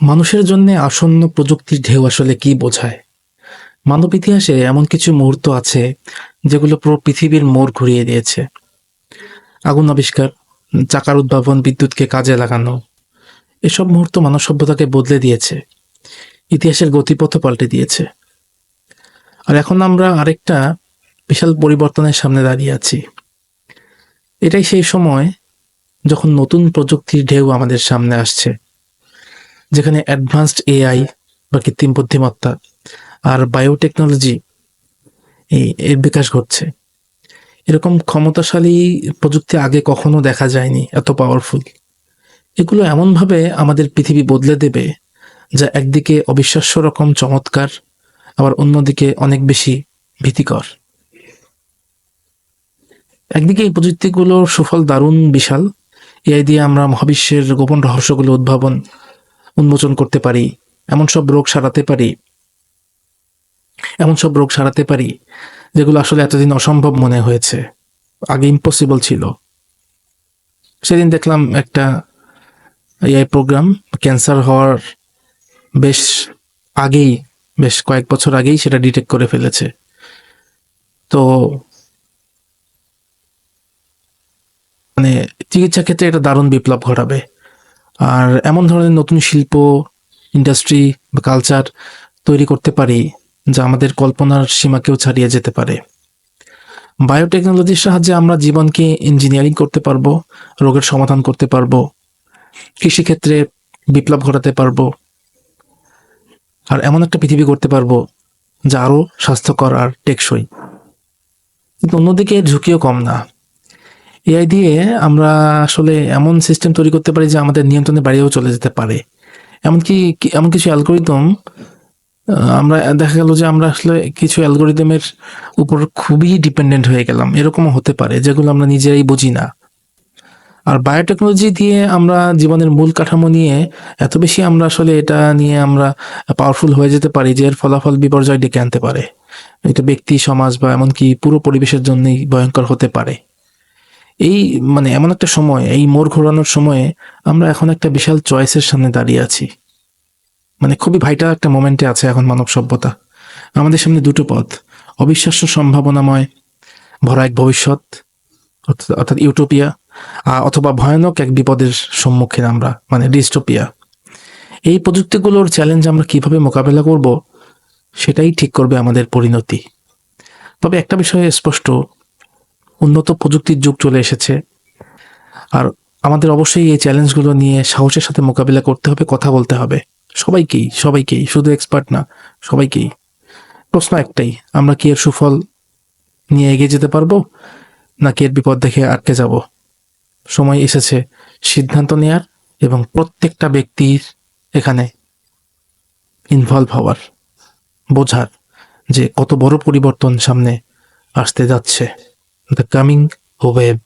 মানুষের জন্য আসন্ন প্রযুক্তির ঢেউ আসলে কি বোঝায়? মানব ইতিহাসে এমন কিছু মুহূর্ত আছে যেগুলো পুরো পৃথিবীর মোড় ঘুরিয়ে দিয়েছে। আগুন আবিষ্কার, চাকার উদ্ভাবন, বিদ্যুৎকে কাজে লাগানো, এসব মুহূর্ত মানব সভ্যতাকে বদলে দিয়েছে, ইতিহাসের গতিপথও পাল্টে দিয়েছে। আর এখন আমরা আরেকটা বিশাল পরিবর্তনের সামনে দাঁড়িয়ে আছি। এটাই সেই সময় যখন নতুন প্রযুক্তির ঢেউ আমাদের সামনে আসছে, যেখানে অ্যাডভান্সড এআই বা কৃত্রিম বুদ্ধিমত্তা আর বায়োটেকনোলজি এর বিকাশ ঘটছে। এরকম ক্ষমতাশালী প্রযুক্তি আগে কখনো দেখা যায়নি, এত পাওয়ারফুল। এগুলো এমনভাবে আমাদের পৃথিবী বদলে দেবে, যা একদিকে অবিশ্বাস্য রকম চমৎকার, আবার অন্যদিকে অনেক বেশি ভীতিকর। একদিকে এই প্রযুক্তিগুলোর সুফল দারুণ বিশাল। এআই দিয়ে আমরা মহাবিশ্বের গোপন রহস্যগুলো উন্মোচন করতে পারি, এমন সব রোগ সারাতে পারি যেগুলো আসলে এতদিন অসম্ভব মনে হয়েছে, আগে ইম্পসিবল ছিল। সেদিন দেখলাম একটা এআই প্রোগ্রাম ক্যান্সার হওয়ার বেশ আগেই, বেশ কয়েক বছর আগেই সেটা ডিটেক্ট করে ফেলেছে। তো মানে চিকিৎসা ক্ষেত্রে এটা দারুণ বিপ্লব ঘটাবে। আর এমন ধরনের নতুন শিল্প, ইন্ডাস্ট্রি বা কালচার তৈরি করতে পারি যা আমাদের কল্পনার সীমাকেও ছাড়িয়ে যেতে পারে। বায়োটেকনোলজির সাহায্যে আমরা জীবনকে ইঞ্জিনিয়ারিং করতে পারবো, রোগের সমাধান করতে পারবো, কৃষিক্ষেত্রে বিপ্লব ঘটাতে পারবো, আর এমন একটা পৃথিবী করতে পারবো যা আরো স্বাস্থ্যকর আর টেকসই। কিন্তু অন্যদিকে এর ঝুঁকিও কম না। এআই দিয়ে আমরা আসলে এমন সিস্টেম তৈরি করতে পারি যে আমাদের নিয়ন্ত্রণের বাইরেও চলে যেতে পারে। এমনকি এমন কিছু অ্যালগোরিদম আমরা দেখা গেল যে আমরা আসলে কিছু অ্যালগোরিদমের উপর খুবই ডিপেন্ডেন্ট হয়ে গেলাম, এরকমও হতে পারে, যেগুলো আমরা নিজেরাই বুঝি না। আর বায়োটেকনোলজি দিয়ে আমরা জীবনের মূল কাঠামো নিয়ে এত বেশি আমরা আসলে এটা নিয়ে আমরা পাওয়ারফুল হয়ে যেতে পারি যে এর ফলাফল বিপর্যয় ডেকে আনতে পারে। এটা ব্যক্তি, সমাজ বা এমনকি পুরো পরিবেশের জন্যই ভয়ঙ্কর হতে পারে। এই এমন একটা সময়, এই মোড় ঘোরানোর সময়ে আমরা এখন একটা বিশাল চয়েসের সামনে দাঁড়িয়ে আছি। খুবই ভাইটাল একটা মোমেন্টে আছে এখন মানব সভ্যতা। আমাদের সামনে দুটো পথ: অবিশ্বাস্য সম্ভাবনাময় ভরা এক ভবিষ্যৎ, অর্থাৎ ইউটোপিয়া, অথবা ভয়ানক এক বিপদের সম্মুখীন আমরা, ডিস্টোপিয়া। এই প্রযুক্তিগুলোর চ্যালেঞ্জ আমরা কিভাবে মোকাবেলা করব, সেটাই ঠিক করবে আমাদের পরিণতি। তবে একটা বিষয়ে স্পষ্ট, উন্নত প্রযুক্তির যুগ চলে এসেছে, আর আমাদের অবশ্যই এই চ্যালেঞ্জগুলো নিয়ে সাহসের সাথে মোকাবিলা করতে হবে, কথা বলতে হবে সবাইকেই, শুধু এক্সপার্ট না, সবাইকেই। প্রশ্ন একটাই: আমরা কি এর সুফল নিয়ে এগিয়ে যেতে পারবো, নাকি এর বিপদ দেখে আটকে যাব? সময় এসেছে সিদ্ধান্ত নেয়ার, এবং প্রত্যেকটা ব্যক্তির এখানে ইনভলভ হওয়ার, বোঝার যে কত বড় পরিবর্তন সামনে আসতে যাচ্ছে। The coming wave.